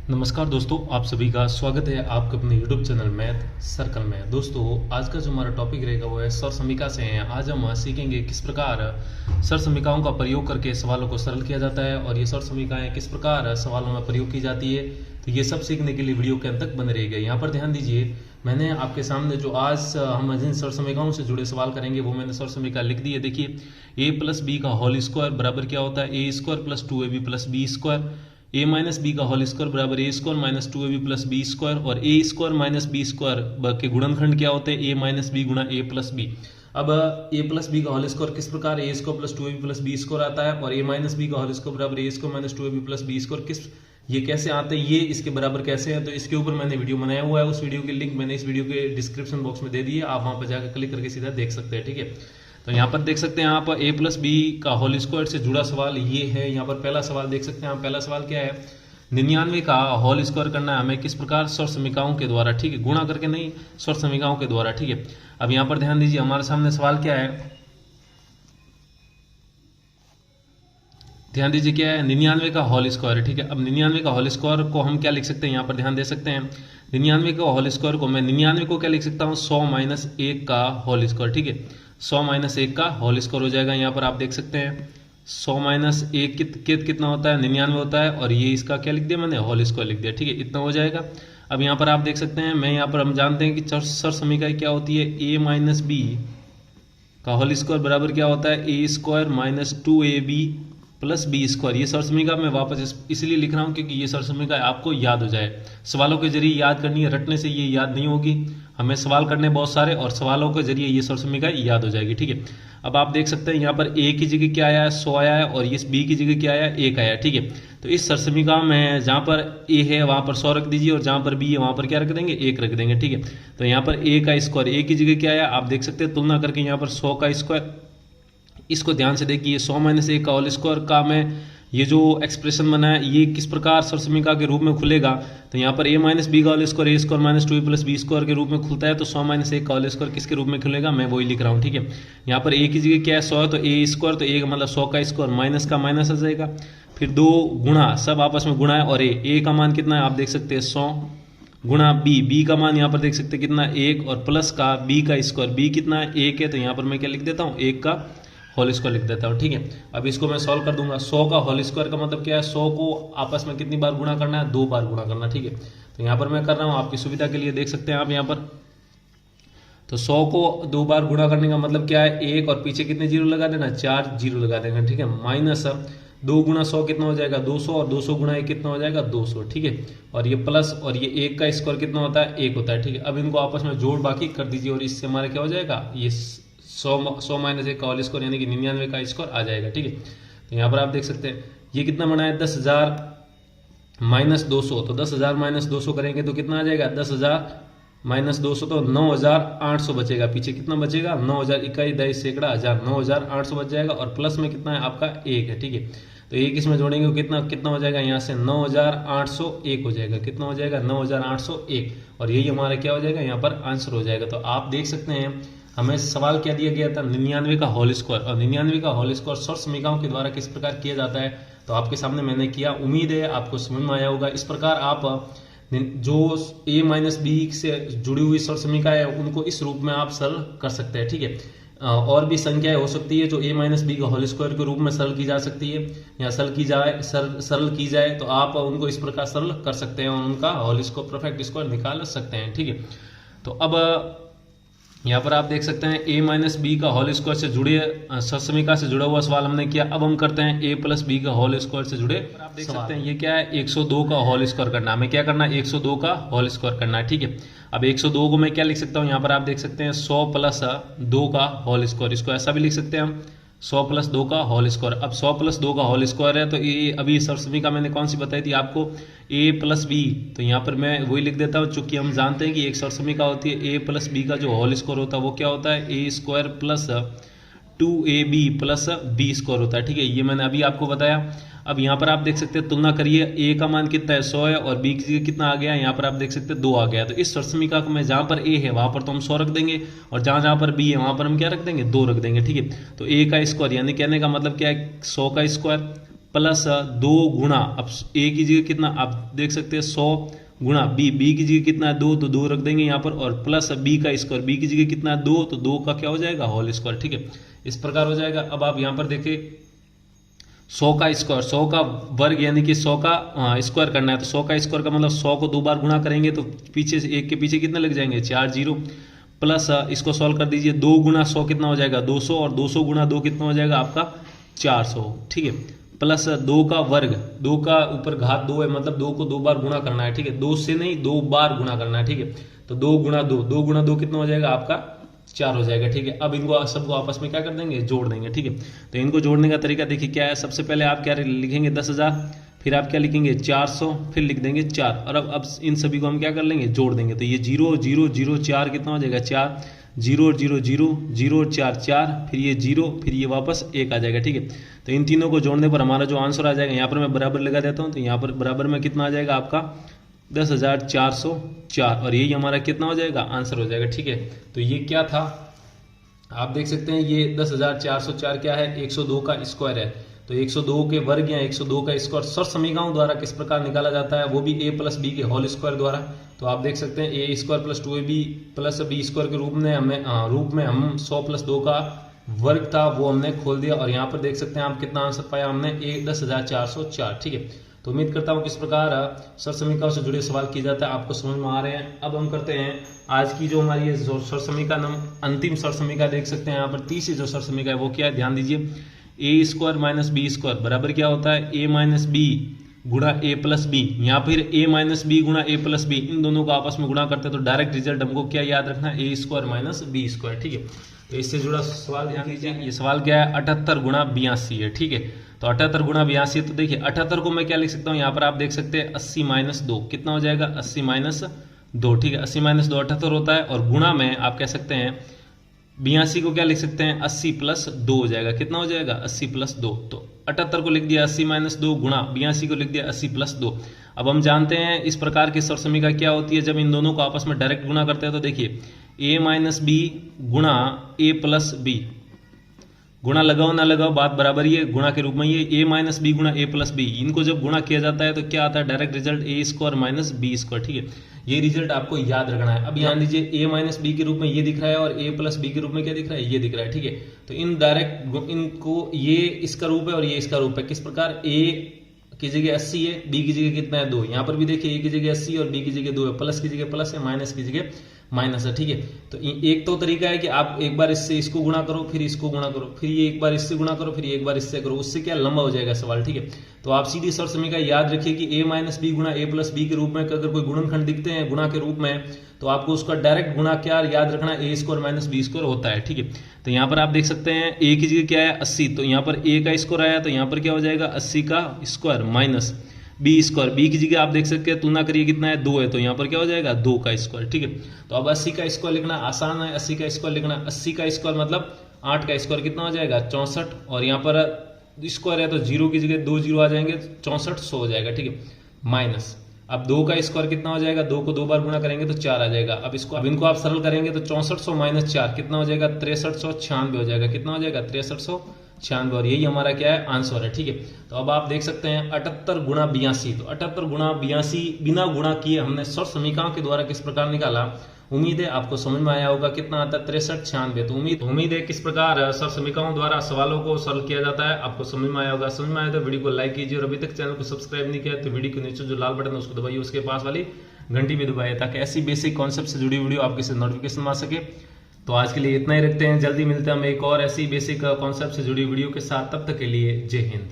नमस्कार दोस्तों, आप सभी का स्वागत है आपके अपने YouTube चैनल मैथ सर्कल में। दोस्तों, आज का जो हमारा टॉपिक रहेगा वो है सर समीका से हैं। आज हम सीखेंगे किस प्रकार सर समीकाओं का प्रयोग करके सवालों को सरल किया जाता है और ये सर समीकाएं किस प्रकार सवालों में प्रयोग की जाती है। तो ये सब सीखने के लिए वीडियो के अंत तक बने रहेगा। यहाँ पर ध्यान दीजिए, मैंने आपके सामने जो आज हम जिन सर समीकाओं से जुड़े सवाल करेंगे वो मैंने सर समीका लिख दी है। देखिए, a प्लस बी का होल स्क्वायर बराबर क्या होता है, A square plus 2ab plus B square. A minus B का होल स्क्वायर बराबर A square minus 2ab plus B square. और A square minus B square के गुणनखंड क्या होते हैं, ए माइनस बी गुणा ए प्लस बी। अब ए प्लस बी का होल स्क्वायर किस प्रकार A square plus 2ab plus B square आता है, और ए माइनस बी का होल स्क्वायर बराबर A square minus 2ab plus B square ये कैसे आते हैं, ये इसके बराबर कैसे हैं। तो इसके ऊपर मैंने वीडियो बनाया हुआ है, उस वीडियो की लिंक मैंने इस वीडियो के डिस्क्रिप्शन बॉक्स में दे दी है, आप वहां पर जाकर क्लिक करके सीधा देख सकते हैं। ठीक है, तो यहाँ पर देख सकते हैं आप ए प्लस बी का होल स्क्वायर से जुड़ा सवाल ये है। यहाँ पर पहला सवाल देख सकते हैं आप। पहला सवाल क्या है, 99 का होल स्क्वायर करना है हमें किस प्रकार, सर समीकाओं के द्वारा। ठीक है, गुणा करके नहीं, सर समीकाओं के द्वारा। ठीक है, अब यहाँ पर ध्यान दीजिए, हमारे सामने सवाल क्या है, ध्यान दीजिए क्या है, 99 का होल स्क्वायर है। ठीक है, अब 99 का होल स्क्वायर को हम क्या लिख सकते हैं, यहाँ पर ध्यान दे सकते हैं। 99 का होल स्क्वायर को मैं 99 को क्या लिख सकता हूँ, 100 माइनस 1 का होल स्क्वायर। ठीक है, 100 माइनस 1 का होल स्क्वायर हो जाएगा। यहाँ पर आप देख सकते हैं 100 माइनस 1 कितना होता है, 99 होता है, और ये इसका क्या लिख दिया मैंने, होल स्क्वायर लिख दिया। ठीक है, इतना हो जाएगा। अब यहाँ पर आप देख सकते हैं, मैं यहाँ पर हम जानते हैं कि सर समीकरण क्या होती है, ए माइनस बी का होल स्क्वायर बराबर क्या होता है, A square minus 2ab plus B square. ये सर समीका मैं वापस इसलिए लिख रहा हूँ क्योंकि ये सर समीका आपको याद हो जाए। सवालों के जरिए याद करनी है, रटने से ये याद नहीं होगी। हमें सवाल करने बहुत सारे, और सवालों के जरिए ये सर समीका याद हो जाएगी। ठीक है, अब आप देख सकते हैं यहाँ पर a की जगह क्या आया है, 100 आया है, और इस b की जगह क्या आया है, 1 आया है। ठीक है, तो इस सर समीका में जहाँ पर a है वहाँ पर 100 रख दीजिए, और जहाँ पर b है वहाँ पर क्या रख देंगे, 1 रख देंगे। ठीक है, तो यहाँ पर a का स्क्वायर, a की जगह क्या आया आप देख सकते हैं, तुलना करके यहाँ पर 100 का स्क्वायर। इसको ध्यान से देखिए, 100 माइनस 1 का होल स्क्वायर का मैं ये जो एक्सप्रेशन बना है ये किस प्रकार सर समीका के रूप में खुलेगा। तो यहाँ पर a माइनस बी का whole square A square minus 2a plus B square के रूप में खुलता है, तो 100 माइनस 1 का होल स्क्वायर किसके रूप में खुलेगा, मैं वही लिख रहा हूँ। ठीक है, यहाँ पर a की जगह क्या है, 100 है, तो a स्क्वायर, तो a मतलब 100 का स्क्वायर, माइनस का माइनस आ जाएगा, फिर 2 गुणा, सब आपस में गुणा है, और a का मान कितना है आप देख सकते हैं 100 गुणा b का मान यहाँ पर देख सकते हैं कितना, 1, और प्लस का b का स्क्वायर, b कितना है 1 है, तो यहाँ पर मैं क्या लिख देता हूँ, 1 का होल स्क्वायर लिख देता हूँ। ठीक है, अब इसको मैं सॉल्व कर दूंगा। 100 का होल स्क्वायर का मतलब क्या है, 100 को आपस में कितनी बार गुणा करना है, 2 बार गुणा करना। ठीक है, तो यहाँ पर मैं कर रहा हूँ आपकी सुविधा के लिए, देख सकते हैं आप यहाँ पर। तो 100 को 2 बार गुणा करने का मतलब क्या है, 1, और पीछे कितने जीरो लगा देना, 4 जीरो लगा देंगे। ठीक है, माइनस 2 गुणा 100 कितना हो जाएगा, 200, और 200 गुणा 1 कितना हो जाएगा, 200। ठीक है, और ये प्लस, और ये 1 का स्क्वायर कितना होता है, 1 होता है। ठीक है, अब इनको आपस में जोड़ बाकी कर दीजिए, और इससे हमारा क्या हो जाएगा, ये 100 माइनस 1 का होल स्क्वायर यानी कि 99 का स्क्वायर आ जाएगा। ठीक है, तो यहाँ पर आप देख सकते हैं ये कितना बना है, 10,000 माइनस 200, तो 10,000 माइनस 200 करेंगे तो कितना आ जाएगा, 10,000 माइनस 200, तो 9,800 बचेगा। पीछे कितना बचेगा, 9,000 इकाई दही सैकड़ा हजार, 9,800 बच जाएगा, और प्लस में कितना है आपका 1 है। ठीक है, तो 1 इसमें जोड़ेंगे कितना कितना हो जाएगा, यहाँ से 9,801 हो जाएगा। कितना हो जाएगा, 9,801, और यही हमारा क्या हो जाएगा, यहाँ पर आंसर हो जाएगा। तो आप देख सकते हैं हमें सवाल क्या दिया गया था, 99 का होल स्क्वायर, और 99 का होल स्क्वायर सर समीकाओं के द्वारा किस प्रकार किया जाता है, तो आपके सामने मैंने किया। उम्मीद है आपको समझ में आया होगा। इस प्रकार आप जो a माइनस बी से जुड़ी हुई सर समीका है उनको इस रूप में आप सरल कर सकते हैं। ठीक है, और भी संख्याएं हो सकती है जो a माइनस बी का होल स्क्वायर के रूप में सरल की जा सकती है, या सरल की जाए, तो आप उनको इस प्रकार सरल कर सकते हैं और उनका होल स्क्वायर परफेक्ट स्क्वायर निकाल सकते हैं। ठीक है, तो अब यहाँ पर आप देख सकते हैं a माइनस बी का होल स्क्वायर से जुड़े सर समीका से जुड़ा हुआ सवाल हमने किया। अब हम करते हैं a प्लस बी का होल स्क्वायर से जुड़े। आप देख सकते हैं ये क्या है, 102 का होल स्क्वायर करना है। हमें क्या करना है, 102 का होल स्क्वायर करना है। ठीक है, अब 102 को मैं क्या लिख सकता हूँ, यहाँ पर आप देख सकते हैं 100 प्लस 2 का होल स्क्वायर, इसको ऐसा भी लिख सकते हैं हम, 100 प्लस 2 का होल स्क्वायर। अब 100 प्लस 2 का होल स्क्वायर है, तो ये अभी सर समीका मैंने कौन सी बताई थी आपको, a प्लस बी, तो यहाँ पर मैं वही लिख देता हूँ। चूंकि हम जानते हैं कि एक सर समीका होती है a प्लस बी का जो होल स्क्वायर होता है वो क्या होता है, a square plus 2ab plus B square होता है। ठीक है, ये मैंने अभी आपको बताया। अब यहाँ पर आप देख सकते हैं, तुलना करिए, a का मान कितना है, 100 है, और b की जगह कितना आ गया है, यहाँ पर आप देख सकते हैं 2 आ गया है। तो इस सर समीका में जहाँ पर a है वहाँ पर तो हम 100 रख देंगे, और जहाँ जहाँ पर b है वहाँ पर हम क्या रख देंगे, 2 रख देंगे। ठीक है, तो a का स्क्वायर यानी कहने का मतलब क्या है, 100 का स्क्वायर प्लस 2 गुणा, अब ए की जगह कितना आप देख सकते हैं 100 गुणा बी की जगह कितना है 2, तो 2 रख देंगे यहाँ पर, और प्लस बी का स्क्वायर, बी की जगह कितना है 2, तो 2 का क्या हो जाएगा होल स्क्वायर, ठीक है, इस प्रकार हो जाएगा। अब आप यहाँ पर देखिए 100 का स्क्वायर, 100 का वर्ग यानी कि 100 का स्क्वायर करना है, तो 100 का स्क्वायर का मतलब 100 को 2 बार गुणा करेंगे तो पीछे से एक के पीछे कितने लग जाएंगे 4 जीरो, प्लस इसको सॉल्व कर दीजिए, 2 गुना 100 कितना हो जाएगा 200, और 200 गुना 2 कितना हो जाएगा आपका 400, ठीक है, प्लस 2 का वर्ग, 2 का ऊपर घात 2 है, मतलब 2 को 2 बार गुणा करना है, ठीक है, 2 से नहीं 2 बार गुणा करना है, ठीक है, तो 2 गुणा 2, 2 गुणा 2 कितना हो जाएगा आपका 4 हो जाएगा, ठीक है। अब इनको सबको आपस में क्या कर देंगे जोड़ देंगे, ठीक है। तो इनको जोड़ने का तरीका देखिए क्या है, सबसे पहले आप क्या लिखेंगे 10,000, फिर आप क्या लिखेंगे 400, फिर लिख देंगे 4, और अब इन सभी को हम क्या कर लेंगे जोड़ देंगे, तो ये 0 0 0 4 कितना हो जाएगा 4, 0 0 0 0 4 4, फिर ये 0, फिर ये वापस 1 आ जाएगा, ठीक है। तो इन तीनों को जोड़ने पर हमारा जो आंसर आ जाएगा, यहाँ पर मैं बराबर लगा देता हूँ, तो यहाँ पर बराबर में कितना आ जाएगा आपका 10,404, और यही हमारा कितना हो जाएगा आंसर हो जाएगा, ठीक है। तो ये क्या था आप देख सकते हैं, ये 10,404 क्या है 102 का स्क्वायर है, तो 102 के वर्ग या 102 का स्क्वायर सर समीकरणों द्वारा किस प्रकार निकाला जाता है, वो भी a प्लस बी के होल स्क्वायर द्वारा। तो आप देख सकते हैं A square plus 2ab plus B square के रूप में हम 100 प्लस 2 का वर्ग था वो हमने खोल दिया, और यहाँ पर देख सकते हैं आप कितना आंसर पाया हमने 10,404, ठीक है। तो उम्मीद करता हूँ किस प्रकार सर समीकरणों से जुड़े सवाल किए जाते हैं आपको समझ में आ रहे हैं। अब हम करते हैं आज की जो हमारी सर समीकरण, हम अंतिम सर समीकरण देख सकते हैं यहाँ पर 30 जो सर समीकरण है वो क्या है ध्यान दीजिए, ए स्क्वायर माइनस बी स्क्वायर बराबर क्या होता है ए माइनस बी गुणा ए प्लस बी, यहाँ फिर ए माइनस बी गुणा ए प्लस बी, इन दोनों को आपस में गुणा करते हैं तो डायरेक्ट रिजल्ट हमको क्या याद रखना है A square minus B square, ठीक है। तो इससे जुड़ा सवाल ध्यान दीजिए, ये सवाल क्या है 78 गुणा 82 है, ठीक है। तो 78 गुणा 82, तो देखिए 78 को मैं क्या लिख सकता हूँ, यहाँ पर आप देख सकते हैं 80 माइनस 2 कितना हो जाएगा 80 माइनस 2, ठीक है, 80 माइनस 2 78 होता है, और गुणा में आप कह सकते हैं 82 को क्या लिख सकते हैं 80 प्लस 2 हो जाएगा, कितना हो जाएगा 80 प्लस 2, तो 78 को लिख दिया 80 माइनस 2 गुणा 82 को लिख दिया 80 प्लस 2। अब हम जानते हैं इस प्रकार की सर समीकरण क्या होती है, जब इन दोनों को आपस में डायरेक्ट गुणा करते हैं तो देखिए ए माइनस बी गुणा ए प्लस बी, गुणा लगाओ ना लगाओ बात बराबर ही है, गुणा के रूप में ये ए माइनस बी गुणा ए प्लस बी, इनको जब गुणा किया जाता है तो क्या आता है डायरेक्ट रिजल्ट ए स्क्वायर माइनस बी स्क्वायर, ठीक है। ये रिजल्ट आपको याद रखना है। अब ध्यान दीजिए ए माइनस बी के रूप में ये दिख रहा है और ए प्लस बी के रूप में क्या दिख रहा है ये दिख रहा है, ठीक है। तो इन डायरेक्ट इनको ये इसका रूप है और ये इसका रूप है, किस प्रकार ए की जगह 80 है, बी की जगह कितना है 2, यहाँ पर भी देखिए ए की जगह 80 और बी की जगह 2 है, प्लस की जगह प्लस है माइनस की जगह माइनस है, ठीक है। तो एक तो तरीका है कि आप एक बार इससे इसको गुणा करो फिर इसको गुणा करो, फिर ये एक बार इससे गुणा करो फिर ये एक बार इससे करो, उससे क्या लंबा हो जाएगा सवाल, ठीक है। तो आप सीधी सर समीकरण याद रखिए कि ए माइनस बी गुणा ए प्लस बी के रूप में अगर कोई गुणनखंड दिखते हैं गुणा के रूप में तो आपको उसका डायरेक्ट गुणा क्या याद रखना ए स्क्वायर माइनस बी स्क्वायर होता है, ठीक है। तो यहाँ पर आप देख सकते हैं ए की जगह क्या है 80, तो यहाँ पर ए का स्क्वायर आया तो यहाँ पर क्या हो जाएगा 80 का square minus B square, b की जगह आप देख सकते हैं तुलना करिए कितना है 2 है, तो यहाँ पर क्या हो जाएगा 2 का स्क्वायर, ठीक है। तो अब 80 का स्क्वायर लिखना आसान है, 80 का स्क्वायर लिखना, 80 का स्क्वायर मतलब 8 का स्क्वायर कितना हो जाएगा 64, और यहाँ पर स्क्वायर है तो 0 की जगह 2 0 आ जाएंगे 64 100 हो जाएगा, ठीक है, माइनस अब 2 का स्क्वायर कितना हो जाएगा 2 को 2 बार गुणा करेंगे तो 4 आ जाएगा। अब इनको आप सरल करेंगे तो 6400 माइनस 4 कितना हो जाएगा 6396 हो जाएगा, कितना हो जाएगा 6396, और यही हमारा क्या है आंसर है, ठीक है। तो अब आप देख सकते हैं 78 गुणा 82, तो 78 गुणा 82 बिना गुणा किए हमने सर समीकरण के द्वारा किस प्रकार निकाला, उम्मीद है आपको समझ में आया होगा। कितना आता है 6396, तो उम्मीद है किस प्रकार सर समीकरणों द्वारा सवालों को सरल किया जाता है आपको समझ में आया होगा। समझ में आया तो वीडियो को लाइक कीजिए, और अभी तक चैनल को सब्सक्राइब नहीं किया तो वीडियो के नीचे जो लाल बटन है उसको दबाइए, उसके पास वाली घंटी भी दबाइए ताकि ऐसी बेसिक कॉन्सेप्ट से जुड़ी वीडियो आपके से नोटिफिकेशन आ सके। तो आज के लिए इतना ही रखते हैं, जल्दी मिलते हैं हम एक और ऐसी बेसिक कॉन्सेप्ट से जुड़ी वीडियो के साथ, तब तक के लिए जय हिंद।